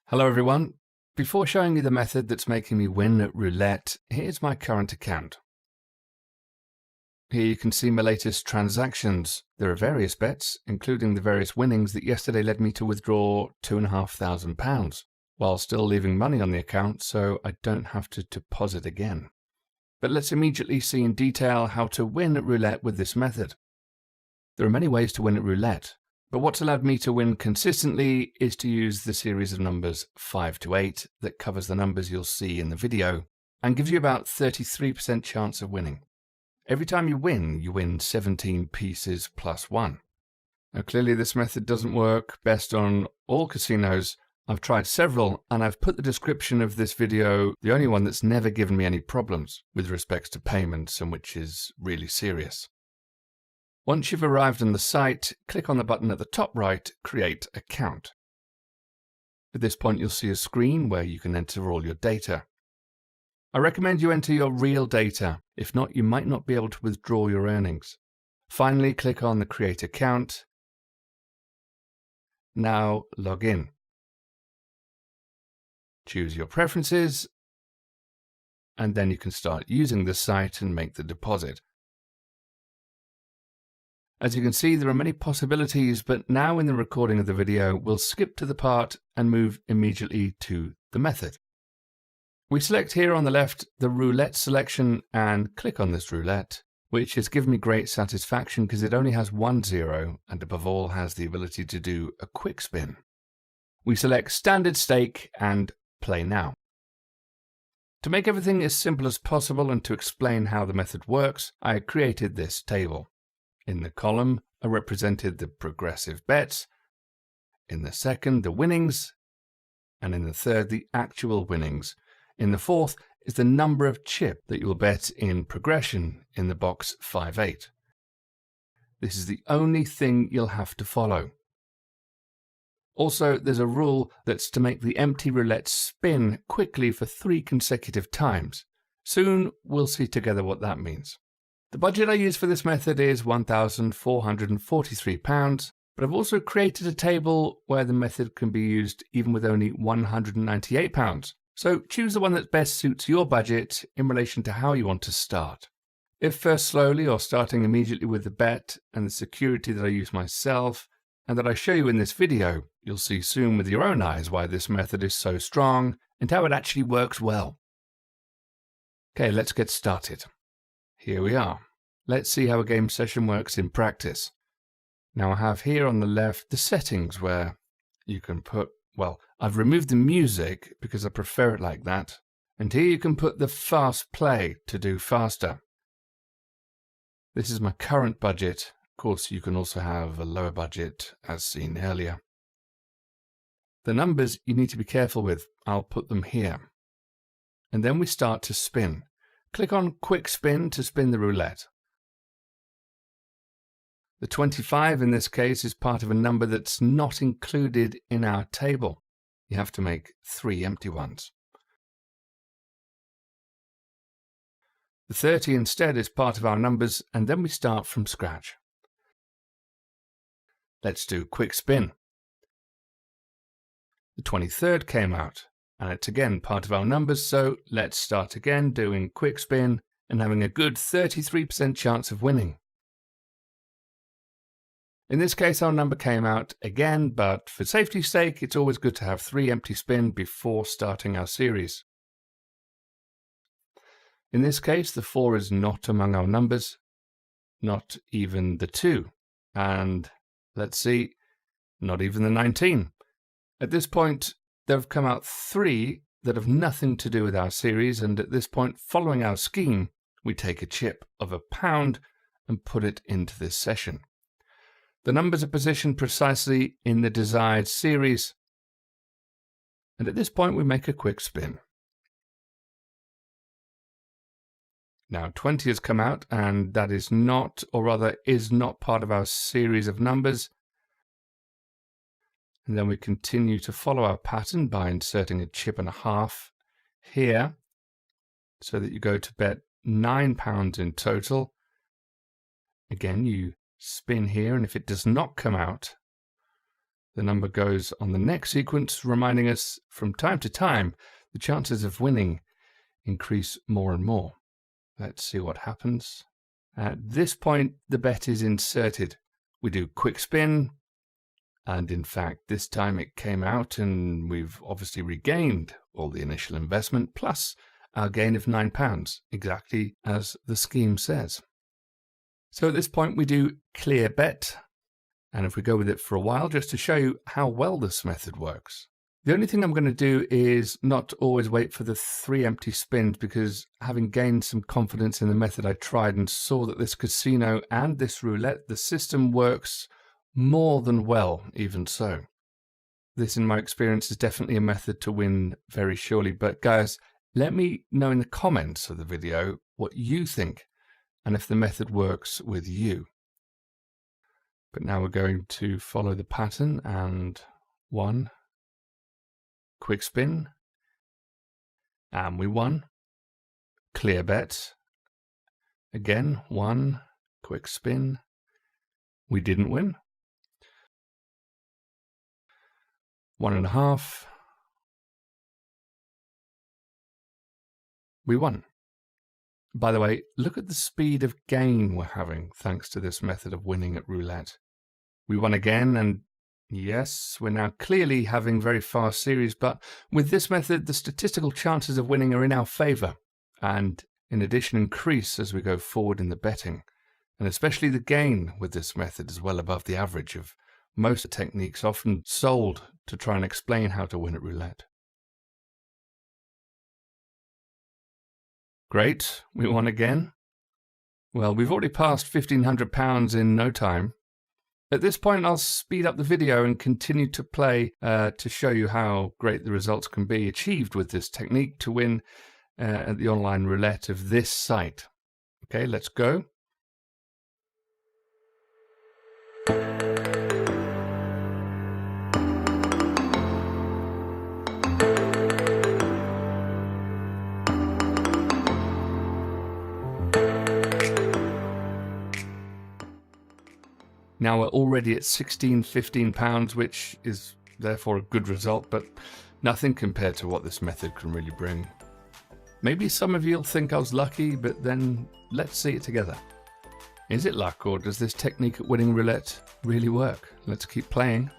Hello everyone. Before showing you the method that's making me win at Roulette, here's my current account. Here you can see my latest transactions. There are various bets, including the various winnings that yesterday led me to withdraw £2,500, while still leaving money on the account so I don't have to deposit again. But let's immediately see in detail how to win at Roulette with this method. There are many ways to win at Roulette. But what's allowed me to win consistently is to use the series of numbers 5 to 8 that covers the numbers you'll see in the video and gives you about 33% chance of winning. Every time you win 17 pieces plus 1. Now clearly this method doesn't work best on all casinos. I've tried several and I've put the description of this video, the only one that's never given me any problems with respects to payments and which is really serious. Once you've arrived on the site, click on the button at the top right, Create Account. At this point you'll see a screen where you can enter all your data. I recommend you enter your real data, if not you might not be able to withdraw your earnings. Finally click on the Create Account. Now log in. Choose your preferences and then you can start using the site and make the deposit. As you can see, there are many possibilities, but now in the recording of the video, we'll skip to the part and move immediately to the method. We select here on the left the roulette selection and click on this roulette, which has given me great satisfaction because it only has one zero and above all has the ability to do a quick spin. We select standard stake and play now. To make everything as simple as possible and to explain how the method works, I created this table. In the column are represented the progressive bets, in the second the winnings, and in the third the actual winnings. In the fourth is the number of chip that you will bet in progression in the box 5-8. This is the only thing you'll have to follow. Also, there's a rule that's to make the empty roulette spin quickly for 3 consecutive times. Soon we'll see together what that means. The budget I use for this method is £1,443, but I've also created a table where the method can be used even with only £198. So choose the one that best suits your budget in relation to how you want to start. If first slowly or starting immediately with the bet and the security that I use myself and that I show you in this video, you'll see soon with your own eyes why this method is so strong and how it actually works well. Okay, let's get started. Here we are. Let's see how a game session works in practice. Now I have here on the left the settings where you can put, well, I've removed the music because I prefer it like that. And here you can put the fast play to do faster. This is my current budget. Of course, you can also have a lower budget as seen earlier. The numbers you need to be careful with. I'll put them here. And then we start to spin. Click on Quick Spin to spin the roulette. The 25 in this case is part of a number that's not included in our table. You have to make 3 empty ones. The 30 instead is part of our numbers and then we start from scratch. Let's do Quick Spin. The 23rd came out. And it's again part of our numbers, so let's start again doing quick spin and having a good 33% chance of winning. In this case our number came out again, but for safety's sake it's always good to have 3 empty spin before starting our series. In this case the 4 is not among our numbers, not even the 2, and let's see, not even the 19. At this point there have come out 3 that have nothing to do with our series, and at this point, following our scheme, we take a chip of £1 and put it into this session. The numbers are positioned precisely in the desired series, and at this point we make a quick spin. Now 20 has come out, and that is not, or rather is not part of our series of numbers. And then we continue to follow our pattern by inserting a chip and a half here so that you go to bet £9 in total. Again, you spin here, and if it does not come out, the number goes on the next sequence, reminding us from time to time the chances of winning increase more and more. Let's see what happens. At this point, the bet is inserted. We do quick spin, and in fact, this time it came out and we've obviously regained all the initial investment, plus our gain of £9, exactly as the scheme says. So at this point, we do clear bet, and if we go with it for a while, just to show you how well this method works. The only thing I'm going to do is not always wait for the 3 empty spins, because having gained some confidence in the method, I tried and saw that this casino and this roulette, the system works more than well, even so. This, in my experience, is definitely a method to win very surely. But guys, let me know in the comments of the video what you think and if the method works with you. But now we're going to follow the pattern, and 1 quick spin, and we won. Clear bet. Again, 1 quick spin. We didn't win. 1.5. We won. By the way, look at the speed of gain we're having thanks to this method of winning at roulette. We won again, and yes, we're now clearly having very fast series, but with this method, the statistical chances of winning are in our favour, and in addition increase as we go forward in the betting. And especially the gain with this method is well above the average of most techniques often sold to try and explain how to win at roulette. Great, we won again. Well, we've already passed £1,500 in no time. At this point, I'll speed up the video and continue to play to show you how great the results can be achieved with this technique to win at the online roulette of this site. Okay, let's go. Now we're already at £15, which is therefore a good result, but nothing compared to what this method can really bring. Maybe some of you'll think I was lucky, but then let's see it together. Is it luck, or does this technique at winning roulette really work? Let's keep playing.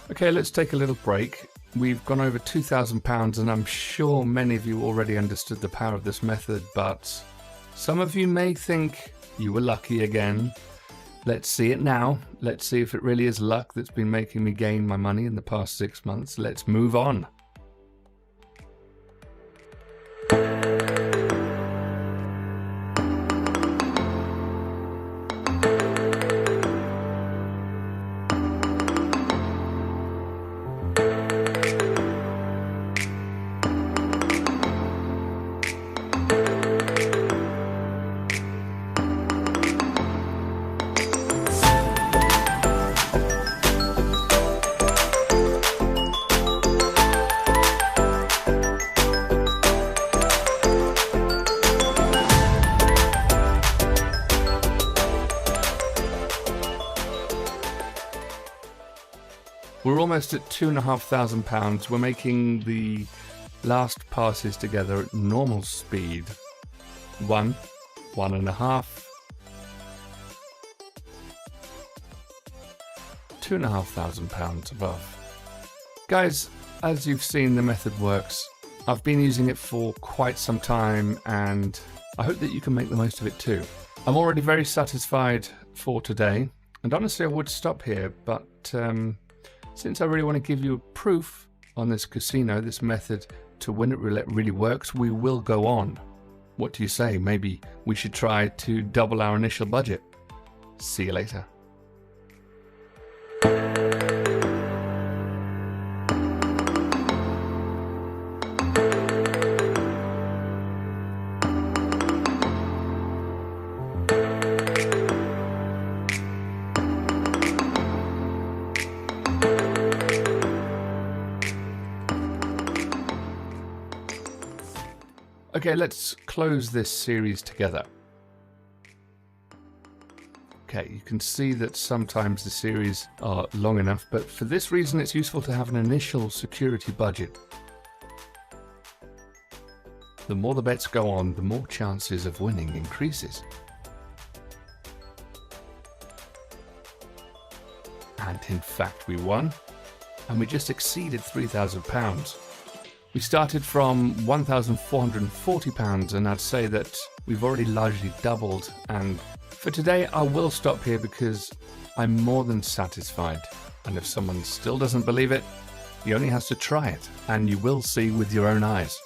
Okay, let's take a little break. We've gone over £2,000 and I'm sure many of you already understood the power of this method, but some of you may think you were lucky again. Let's see it now. Let's see if it really is luck that's been making me gain my money in the past 6 months. Let's move on. We're almost at £2,500. We're making the last passes together at normal speed. 1, 1.5, £2,500 above. Guys, as you've seen, the method works. I've been using it for quite some time and I hope that you can make the most of it too. I'm already very satisfied for today, and honestly I would stop here, but since I really want to give you a proof on this casino, this method to win at roulette really works, we will go on. What do you say? Maybe we should try to double our initial budget. See you later. Okay, let's close this series together. Okay, you can see that sometimes the series are long enough, but for this reason it's useful to have an initial security budget. The more the bets go on, the more chances of winning increases. And in fact we won, and we just exceeded £3,000. We started from £1,440, and I'd say that we've already largely doubled, and for today I will stop here because I'm more than satisfied, and if someone still doesn't believe it, he only has to try it, and you will see with your own eyes.